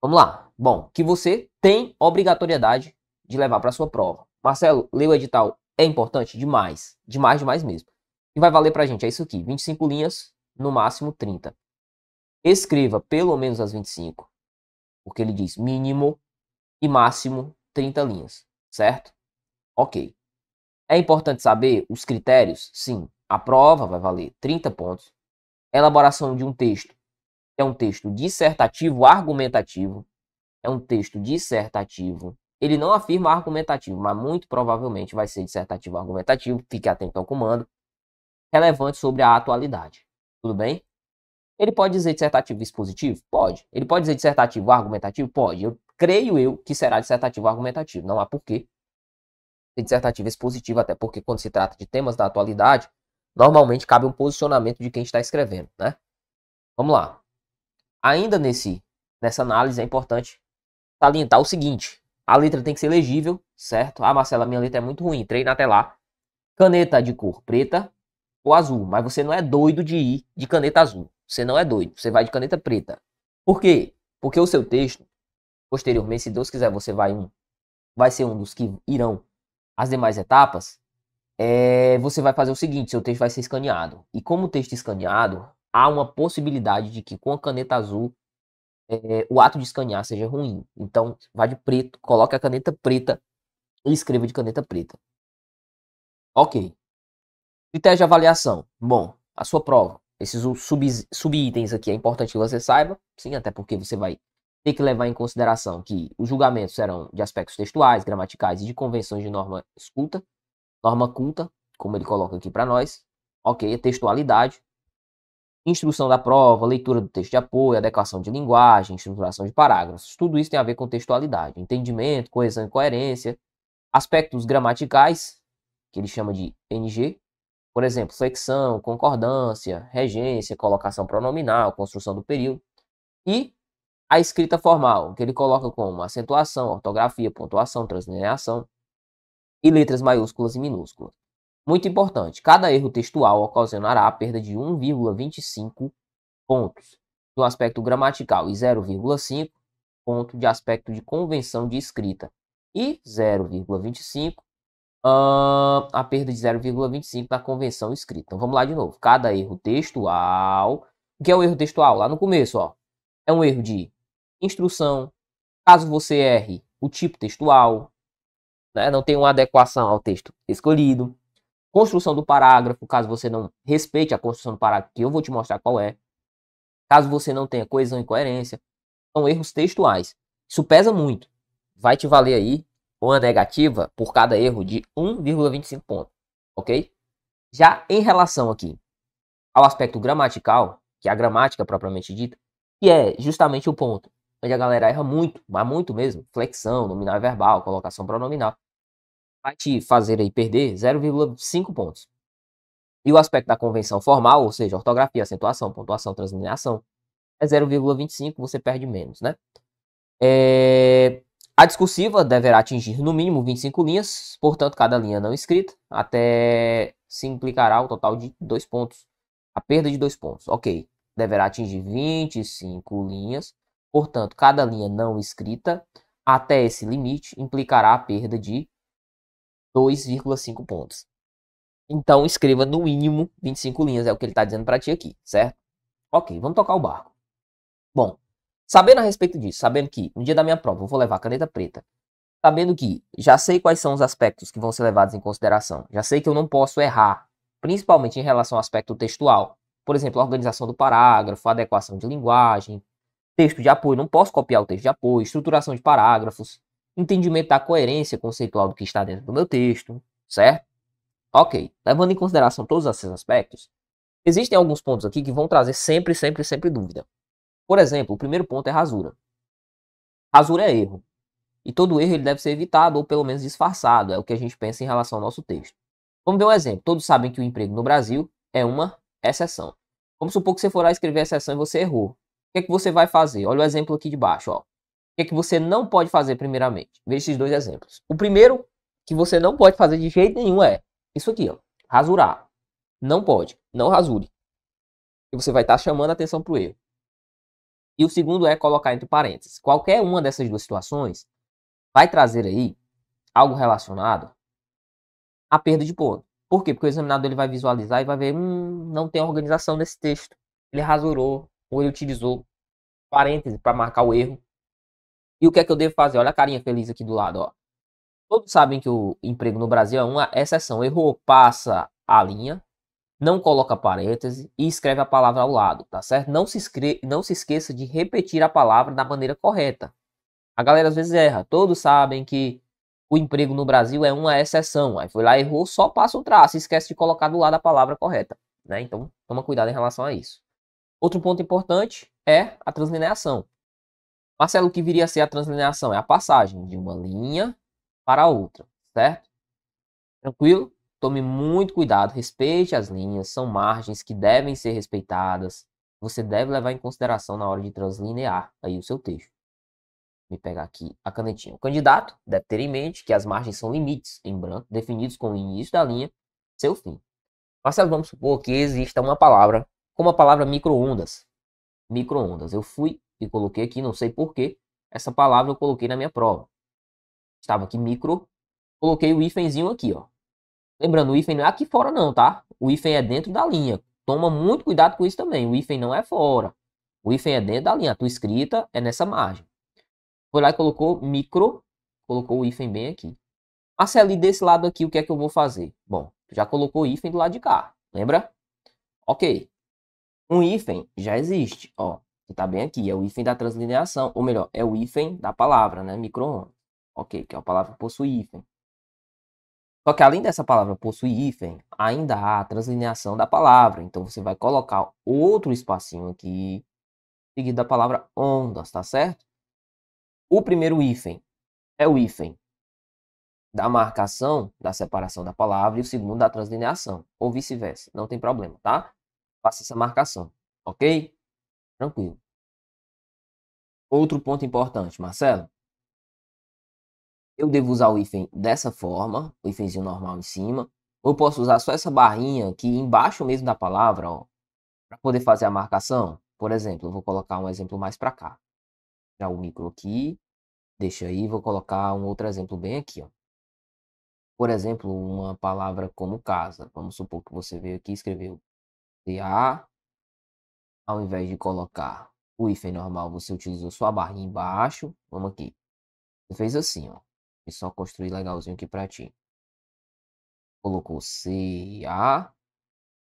Vamos lá. Bom, que você tem obrigatoriedade de levar para a sua prova. Marcelo, ler o edital é importante? Demais. Demais, demais mesmo. E vai valer para a gente, é isso aqui. 25 linhas, no máximo 30. escreva pelo menos as 25, porque ele diz mínimo e máximo 30 linhas, certo? Ok. É importante saber os critérios? Sim. A prova vai valer 30 pontos. Elaboração de um texto é um texto dissertativo argumentativo. É um texto dissertativo. Ele não afirma argumentativo, mas muito provavelmente vai ser dissertativo argumentativo. Fique atento ao comando. Relevante sobre a atualidade. Tudo bem? Ele pode dizer dissertativo expositivo? Pode. Ele pode dizer dissertativo argumentativo? Pode. Creio eu que será dissertativo argumentativo. Não há porquê ser dissertativo expositivo, até porque quando se trata de temas da atualidade, normalmente cabe um posicionamento de quem está escrevendo, né? Vamos lá. Ainda nessa análise é importante salientar o seguinte. A letra tem que ser legível, certo? Ah, Marcela, minha letra é muito ruim. Treina até lá. Caneta de cor preta ou azul. Mas você não é doido de ir de caneta azul. Você não é doido. Você vai de caneta preta. Por quê? Porque o seu texto, posteriormente, se Deus quiser, você vai ser um dos que irão as demais etapas. Você vai fazer o seguinte, seu texto vai ser escaneado. E como o texto é escaneado, há uma possibilidade de que com a caneta azul o ato de escanear seja ruim. Então, vá de preto, coloque a caneta preta e escreva de caneta preta. Ok. Critério de avaliação. Bom, a sua prova. Esses subitens aqui é importante que você saiba. Sim, até porque você vai ter que levar em consideração que os julgamentos serão de aspectos textuais, gramaticais e de convenções de norma culta, como ele coloca aqui para nós. Ok, textualidade. Instrução da prova, leitura do texto de apoio, adequação de linguagem, estruturação de parágrafos. Tudo isso tem a ver com textualidade. Entendimento, coesão e coerência. Aspectos gramaticais, que ele chama de NG. Por exemplo, flexão, concordância, regência, colocação pronominal, construção do período. E a escrita formal, que ele coloca como acentuação, ortografia, pontuação, translineação e letras maiúsculas e minúsculas. Muito importante, cada erro textual ocasionará a perda de 1,25 pontos no aspecto gramatical e 0,5 ponto de aspecto de convenção de escrita e 0,25 a perda de 0,25 na convenção escrita. Então vamos lá de novo. Cada erro textual. O que é o erro textual? Lá no começo, ó. É um erro de instrução. Caso você erre o tipo textual, né, não tem uma adequação ao texto escolhido. Construção do parágrafo, caso você não respeite a construção do parágrafo, que eu vou te mostrar qual é. Caso você não tenha coesão e coerência. São erros textuais. Isso pesa muito. Vai te valer aí uma negativa por cada erro de 1,25 pontos, ok? Já em relação aqui ao aspecto gramatical, que é a gramática propriamente dita, que é justamente o ponto onde a galera erra muito, mas muito mesmo, flexão, nominal e verbal, colocação pronominal, vai te fazer aí perder 0,5 pontos. E o aspecto da convenção formal, ou seja, ortografia, acentuação, pontuação, translineação, é 0,25, você perde menos, né? A discursiva deverá atingir no mínimo 25 linhas, portanto, cada linha não escrita, até se implicará o total de 2 pontos. A perda de 2 pontos, ok. Deverá atingir 25 linhas, portanto, cada linha não escrita, até esse limite, implicará a perda de 2,5 pontos. Então, escreva no mínimo 25 linhas, é o que ele está dizendo para ti aqui, certo? Ok, vamos tocar o barco. Bom, sabendo a respeito disso, sabendo que no dia da minha prova eu vou levar caneta preta, sabendo que já sei quais são os aspectos que vão ser levados em consideração, já sei que eu não posso errar, principalmente em relação ao aspecto textual, por exemplo, a organização do parágrafo, a adequação de linguagem, texto de apoio, não posso copiar o texto de apoio, estruturação de parágrafos, entendimento da coerência conceitual do que está dentro do meu texto, certo? Ok, levando em consideração todos esses aspectos, existem alguns pontos aqui que vão trazer sempre dúvida. Por exemplo, o primeiro ponto é rasura. Rasura é erro. E todo erro ele deve ser evitado ou pelo menos disfarçado. É o que a gente pensa em relação ao nosso texto. Vamos ver um exemplo. Todos sabem que o emprego no Brasil é uma exceção. Vamos supor que você for lá escrever a exceção e você errou. O que é que você vai fazer? Olha o exemplo aqui de baixo. Ó. O que é que você não pode fazer primeiramente? Veja esses dois exemplos. O primeiro que você não pode fazer de jeito nenhum é isso aqui. Ó. Rasurar. Não pode. Não rasure. E você vai estar chamando a atenção para o erro. E o segundo é colocar entre parênteses. Qualquer uma dessas duas situações vai trazer aí algo relacionado à perda de ponto. Por quê? Porque o examinador ele vai visualizar e vai ver, não tem organização nesse texto. Ele rasurou, ou ele utilizou parêntese para marcar o erro. E o que é que eu devo fazer? Olha a carinha feliz aqui do lado, ó. Todos sabem que o emprego no Brasil é uma exceção. Errou, passa a linha, não coloca parêntese e escreve a palavra ao lado, tá certo? Não se esqueça de repetir a palavra da maneira correta. A galera às vezes erra. Todos sabem que o emprego no Brasil é uma exceção. Aí foi lá, errou, só passa o traço, esquece de colocar do lado a palavra correta, né? Então, toma cuidado em relação a isso. Outro ponto importante é a translineação. Marcelo, o que viria a ser a translineação? É a passagem de uma linha para a outra, certo? Tranquilo? Tome muito cuidado, respeite as linhas, são margens que devem ser respeitadas. Você deve levar em consideração na hora de translinear aí o seu texto. Vou pegar aqui a canetinha. O candidato deve ter em mente que as margens são limites em branco, definidos com o início da linha, seu fim. Marcelo, vamos supor que exista uma palavra, como a palavra micro-ondas. Micro-ondas. Eu fui e coloquei aqui, não sei porquê, essa palavra eu coloquei na minha prova. Estava aqui micro, coloquei o hífenzinho aqui, ó. Lembrando, o hífen não é aqui fora não, tá? O hífen é dentro da linha. Toma muito cuidado com isso também. O hífen não é fora. O hífen é dentro da linha. A tua escrita é nessa margem. Foi lá e colocou micro, colocou o hífen bem aqui. Marcelo, e desse lado aqui, o que é que eu vou fazer? Bom, já colocou o hífen do lado de cá, lembra? Ok. Um hífen já existe, ó. Tá bem aqui, é o hífen da translineação, ou melhor, é o hífen da palavra, né? Micro-ondas. Ok, que é a palavra que possui hífen. Só que além dessa palavra possuir hífen, ainda há a translineação da palavra. Então você vai colocar outro espacinho aqui, seguido da palavra ondas, tá certo? O primeiro hífen é o hífen da marcação, da separação da palavra, e o segundo da translineação, ou vice-versa. Não tem problema, tá? Faça essa marcação, ok? Tranquilo. Outro ponto importante, Marcelo. Eu devo usar o hífen dessa forma, o hífenzinho normal em cima, ou eu posso usar só essa barrinha aqui embaixo mesmo da palavra, ó, para poder fazer a marcação. Por exemplo, eu vou colocar um exemplo mais para cá. Já o micro aqui, deixa aí, vou colocar um outro exemplo bem aqui, ó. Por exemplo, uma palavra como casa. Vamos supor que você veio aqui e escreveu CA. Ao invés de colocar o hífen normal, você utilizou sua barrinha embaixo. Vamos aqui. Você fez assim, ó. E só construir legalzinho aqui pra ti. Colocou CA.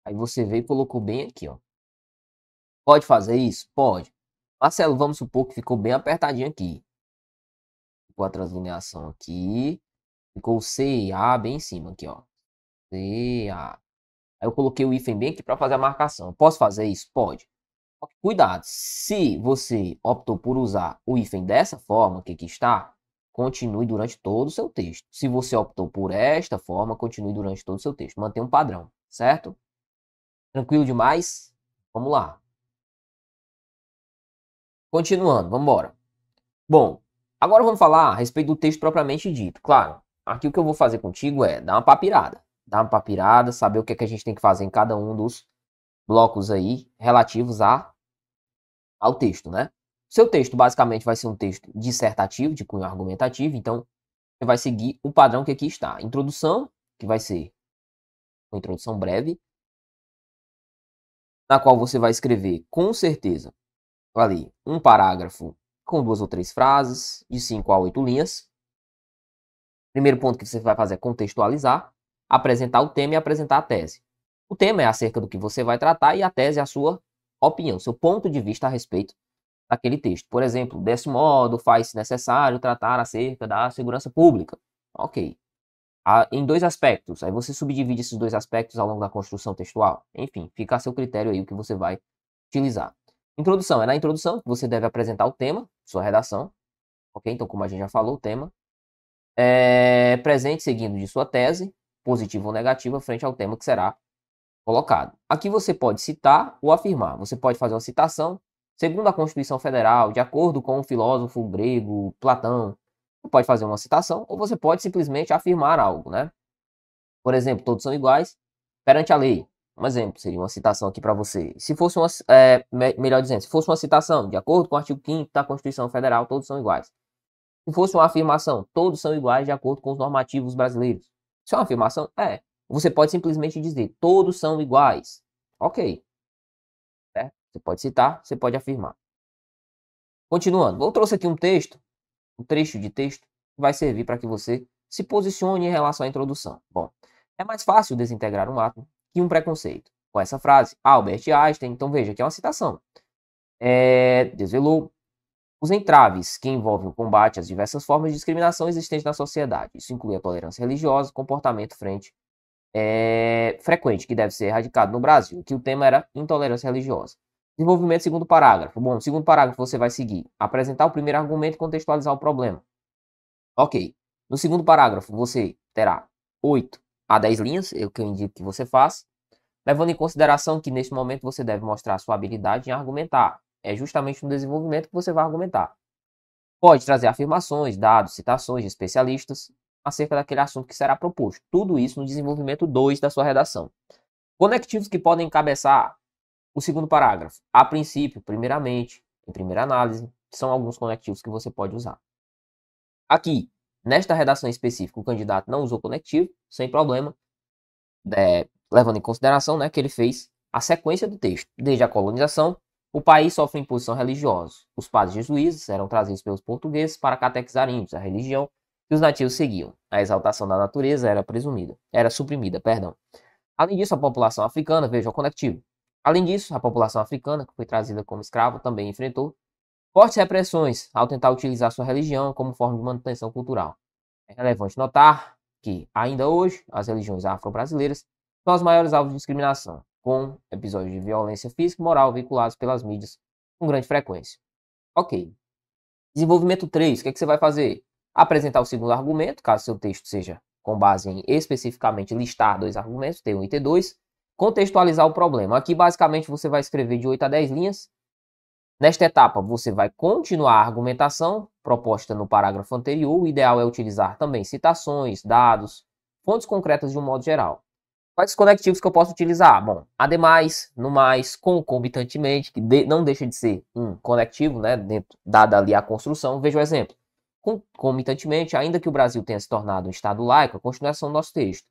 Aí você veio e colocou bem aqui, ó. Pode fazer isso? Pode. Marcelo, vamos supor que ficou bem apertadinho aqui. Ficou a translineação aqui. Ficou o CA bem em cima aqui, ó. CA. Aí eu coloquei o hífen bem aqui para fazer a marcação. Posso fazer isso? Pode. Cuidado. Se você optou por usar o hífen dessa forma que aqui está, continue durante todo o seu texto. Se você optou por esta forma, continue durante todo o seu texto. Mantenha um padrão, certo? Tranquilo demais? Vamos lá. Continuando, vamos embora. Bom, agora vamos falar a respeito do texto propriamente dito. Claro, aqui o que eu vou fazer contigo é dar uma papirada. Dar uma papirada, saber o que é que a gente tem que fazer em cada um dos blocos aí relativos ao texto, né? Seu texto basicamente vai ser um texto dissertativo, de cunho argumentativo, então você vai seguir o padrão que aqui está. Introdução, que vai ser uma introdução breve, na qual você vai escrever, com certeza, ali, um parágrafo com 2 ou 3 frases, de 5 a 8 linhas. Primeiro ponto que você vai fazer é contextualizar, apresentar o tema e apresentar a tese. O tema é acerca do que você vai tratar e a tese é a sua opinião, seu ponto de vista a respeito daquele texto. Por exemplo, desse modo, faz-se necessário tratar acerca da segurança pública. Ok. Em 2 aspectos. Aí você subdivide esses 2 aspectos ao longo da construção textual. Enfim, fica a seu critério aí o que você vai utilizar. Introdução. É na introdução que você deve apresentar o tema, sua redação. Ok? Então, como a gente já falou, o tema. Presente seguindo de sua tese, positiva ou negativa, frente ao tema que será colocado. Aqui você pode citar ou afirmar. Você pode fazer uma citação. Segundo a Constituição Federal, de acordo com o filósofo grego Platão, você pode fazer uma citação ou você pode simplesmente afirmar algo, né? Por exemplo, todos são iguais perante a lei. Um exemplo seria uma citação aqui para você. Se fosse uma, melhor dizendo, se fosse uma citação, de acordo com o artigo 5º da Constituição Federal, todos são iguais. Se fosse uma afirmação, todos são iguais de acordo com os normativos brasileiros. Se é uma afirmação, Você pode simplesmente dizer, todos são iguais. Ok. Você pode citar, você pode afirmar. Continuando, eu trouxe aqui um trecho de texto, que vai servir para que você se posicione em relação à introdução. Bom, é mais fácil desintegrar um ato que um preconceito. Com essa frase, Albert Einstein, então veja que é uma citação, desvelou os entraves que envolvem o combate às diversas formas de discriminação existentes na sociedade. Isso inclui a tolerância religiosa, comportamento frequente que deve ser erradicado no Brasil, que o tema era intolerância religiosa. Desenvolvimento segundo parágrafo. Bom, no segundo parágrafo você vai seguir. Apresentar o primeiro argumento e contextualizar o problema. Ok. No segundo parágrafo você terá 8 a 10 linhas, é o que eu indico que você faça, levando em consideração que neste momento você deve mostrar sua habilidade em argumentar. É justamente no desenvolvimento que você vai argumentar. Pode trazer afirmações, dados, citações de especialistas acerca daquele assunto que será proposto. Tudo isso no desenvolvimento 2 da sua redação. Conectivos que podem encabeçar o segundo parágrafo. A princípio, primeiramente, em primeira análise, são alguns conectivos que você pode usar. Aqui, nesta redação específica, o candidato não usou conectivo, sem problema, levando em consideração, né, que ele fez a sequência do texto. Desde a colonização, o país sofre imposição religiosa. Os padres jesuítas eram trazidos pelos portugueses para catequizar índios, a religião que os nativos seguiam. A exaltação da natureza era suprimida. Além disso, a população africana, veja o conectivo. Além disso, a população africana, que foi trazida como escrava, também enfrentou fortes repressões ao tentar utilizar sua religião como forma de manutenção cultural. É relevante notar que, ainda hoje, as religiões afro-brasileiras são as maiores alvos de discriminação, com episódios de violência física e moral veiculados pelas mídias com grande frequência. Ok. Desenvolvimento 3, o que você vai fazer? Apresentar o segundo argumento, caso seu texto seja com base em especificamente listar 2 argumentos, T1 e T2, contextualizar o problema. Aqui, basicamente, você vai escrever de 8 a 10 linhas. Nesta etapa, você vai continuar a argumentação proposta no parágrafo anterior. O ideal é utilizar também citações, dados, fontes concretas de um modo geral. Quais conectivos que eu posso utilizar? Bom, ademais, no mais, concomitantemente, que não deixa de ser um conectivo, né, dada ali a construção. Veja o exemplo. Concomitantemente, ainda que o Brasil tenha se tornado um Estado laico, a continuação do nosso texto.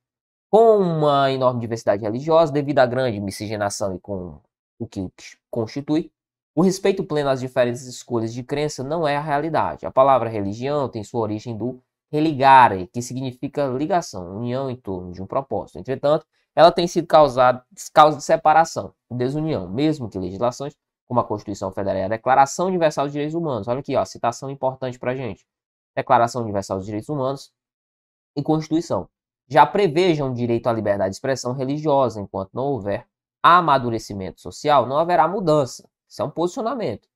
Com uma enorme diversidade religiosa, devido à grande miscigenação e com o que constitui, o respeito pleno às diferentes escolhas de crença não é a realidade. A palavra religião tem sua origem do religare, que significa ligação, união em torno de um propósito. Entretanto, ela tem sido causa de separação, desunião, mesmo que legislações como a Constituição Federal e a Declaração Universal dos Direitos Humanos. Olha aqui, ó, a citação importante para a gente. Declaração Universal dos Direitos Humanos e Constituição já prevejam o direito à liberdade de expressão religiosa. Enquanto não houver amadurecimento social, não haverá mudança. Isso é um posicionamento.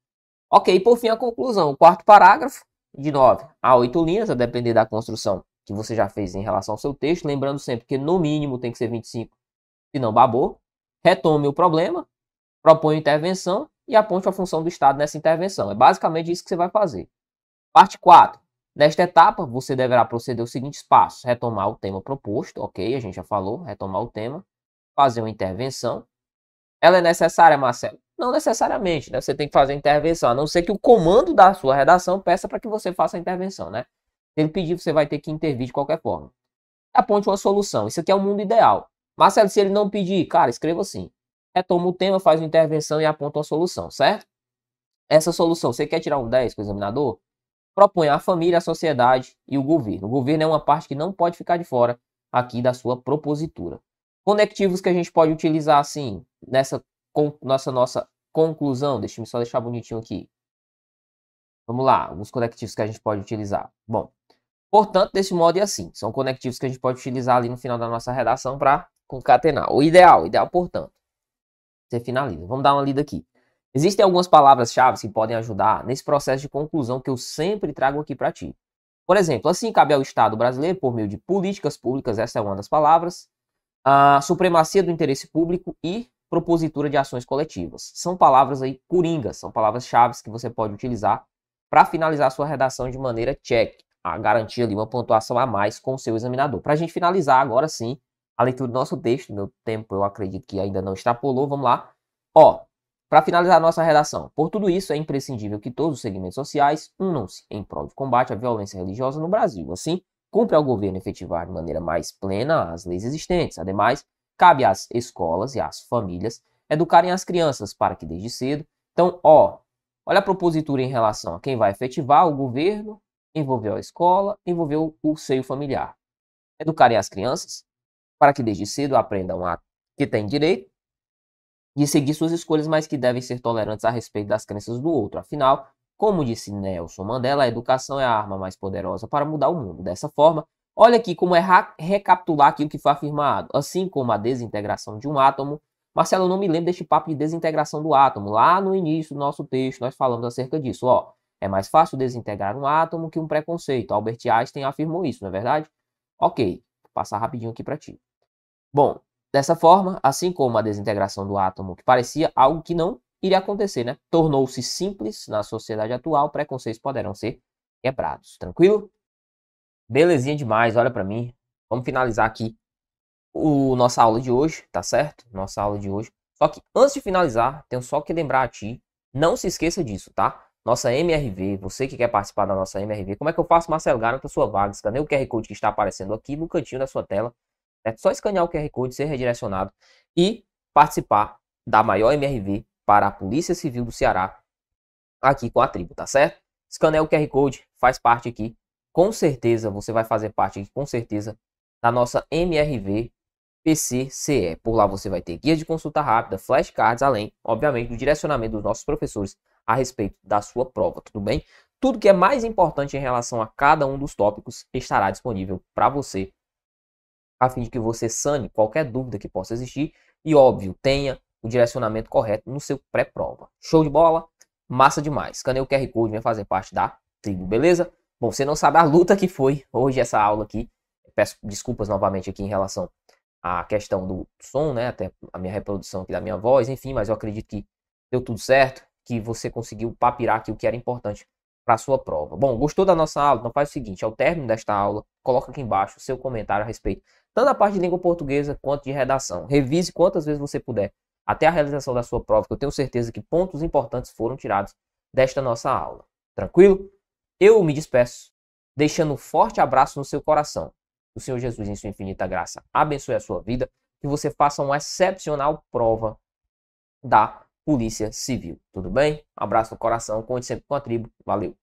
Ok, por fim, a conclusão. O quarto parágrafo, de 9 a 8 linhas, a depender da construção que você já fez em relação ao seu texto. Lembrando sempre que no mínimo tem que ser 25, senão babou. Retome o problema, propõe intervenção e aponte a função do Estado nessa intervenção. É basicamente isso que você vai fazer. Parte 4. Nesta etapa, você deverá proceder os seguintes passos. Retomar o tema proposto, ok, a gente já falou, retomar o tema. Fazer uma intervenção. Ela é necessária, Marcelo? Não necessariamente, né? Você tem que fazer a intervenção, a não ser que o comando da sua redação peça para que você faça a intervenção, né? Se ele pedir, você vai ter que intervir de qualquer forma. Aponte uma solução. Isso aqui é o mundo ideal. Marcelo, se ele não pedir, cara, escreva assim. Retoma o tema, faz uma intervenção e aponta uma solução, certo? Essa solução, você quer tirar um 10 com o examinador? Propõe a família, a sociedade e o governo. O governo é uma parte que não pode ficar de fora aqui da sua propositura. Conectivos que a gente pode utilizar assim, nessa nossa conclusão. Deixa eu só deixar bonitinho aqui. Vamos lá, alguns conectivos que a gente pode utilizar. Bom, portanto, desse modo é assim. São conectivos que a gente pode utilizar ali no final da nossa redação para concatenar. O ideal, portanto. Você finaliza. Vamos dar uma lida aqui. Existem algumas palavras-chave que podem ajudar nesse processo de conclusão que eu sempre trago aqui para ti. Por exemplo, assim cabe ao Estado brasileiro, por meio de políticas públicas, essa é uma das palavras, a supremacia do interesse público e propositura de ações coletivas. São palavras aí coringas, são palavras-chave que você pode utilizar para finalizar a sua redação de maneira check, a garantir ali uma pontuação a mais com o seu examinador. Para a gente finalizar agora sim a leitura do nosso texto, meu tempo eu acredito que ainda não extrapolou, vamos lá. Ó, para finalizar a nossa redação, por tudo isso é imprescindível que todos os segmentos sociais unam-se em prol de combate à violência religiosa no Brasil. Assim, cumpre ao governo efetivar de maneira mais plena as leis existentes. Ademais, cabe às escolas e às famílias educarem as crianças para que desde cedo. Então, olha a propositura em relação a quem vai efetivar o governo, envolveu a escola, envolveu o seio familiar. Educarem as crianças para que desde cedo aprendam a que têm direito de seguir suas escolhas, mas que devem ser tolerantes a respeito das crenças do outro. Afinal, como disse Nelson Mandela, a educação é a arma mais poderosa para mudar o mundo. Dessa forma, olha aqui como é recapitular aquilo que foi afirmado. Assim como a desintegração de um átomo. Marcelo, eu não me lembro deste papo de desintegração do átomo. Lá no início do nosso texto, nós falamos acerca disso. É mais fácil desintegrar um átomo que um preconceito. Albert Einstein afirmou isso, não é verdade? Ok, vou passar rapidinho aqui para ti. Bom, dessa forma, assim como a desintegração do átomo, que parecia algo que não iria acontecer, né? Tornou-se simples na sociedade atual, preconceitos poderão ser quebrados. Tranquilo? Belezinha demais, olha para mim. Vamos finalizar aqui nossa aula de hoje, tá certo? Nossa aula de hoje. Só que antes de finalizar, tenho só que lembrar a ti, não se esqueça disso, tá? Nossa MRV, você que quer participar da nossa MRV, como é que eu faço, Marcelo? Garanta sua vaga, escaneia o QR Code que está aparecendo aqui no cantinho da sua tela. É só escanear o QR Code, ser redirecionado e participar da maior MRV para a Polícia Civil do Ceará, aqui com a tribo, tá certo? Escaneia o QR Code, faz parte aqui. Com certeza, você vai fazer parte aqui, com certeza, da nossa MRV PCCE. Por lá você vai ter guia de consulta rápida, flashcards, além, obviamente, do direcionamento dos nossos professores a respeito da sua prova, tudo bem? Tudo que é mais importante em relação a cada um dos tópicos estará disponível para você, a fim de que você sane qualquer dúvida que possa existir e, óbvio, tenha o direcionamento correto no seu pré-prova. Show de bola? Massa demais. Escaneia o QR Code, vem fazer parte da tribo, beleza? Bom, você não sabe a luta que foi hoje essa aula aqui. Peço desculpas novamente aqui em relação à questão do som, né? Até a minha reprodução aqui da minha voz, enfim, mas eu acredito que deu tudo certo, que você conseguiu papirar aqui o que era importante para a sua prova. Bom, gostou da nossa aula? Então faz o seguinte, ao término desta aula, coloca aqui embaixo o seu comentário a respeito tanto da parte de língua portuguesa quanto de redação. Revise quantas vezes você puder até a realização da sua prova, que eu tenho certeza que pontos importantes foram tirados desta nossa aula. Tranquilo? Eu me despeço, deixando um forte abraço no seu coração. O Senhor Jesus, em sua infinita graça, abençoe a sua vida, que você faça uma excepcional prova da Polícia Civil. Tudo bem? Um abraço no coração, conte sempre com a tribo. Valeu!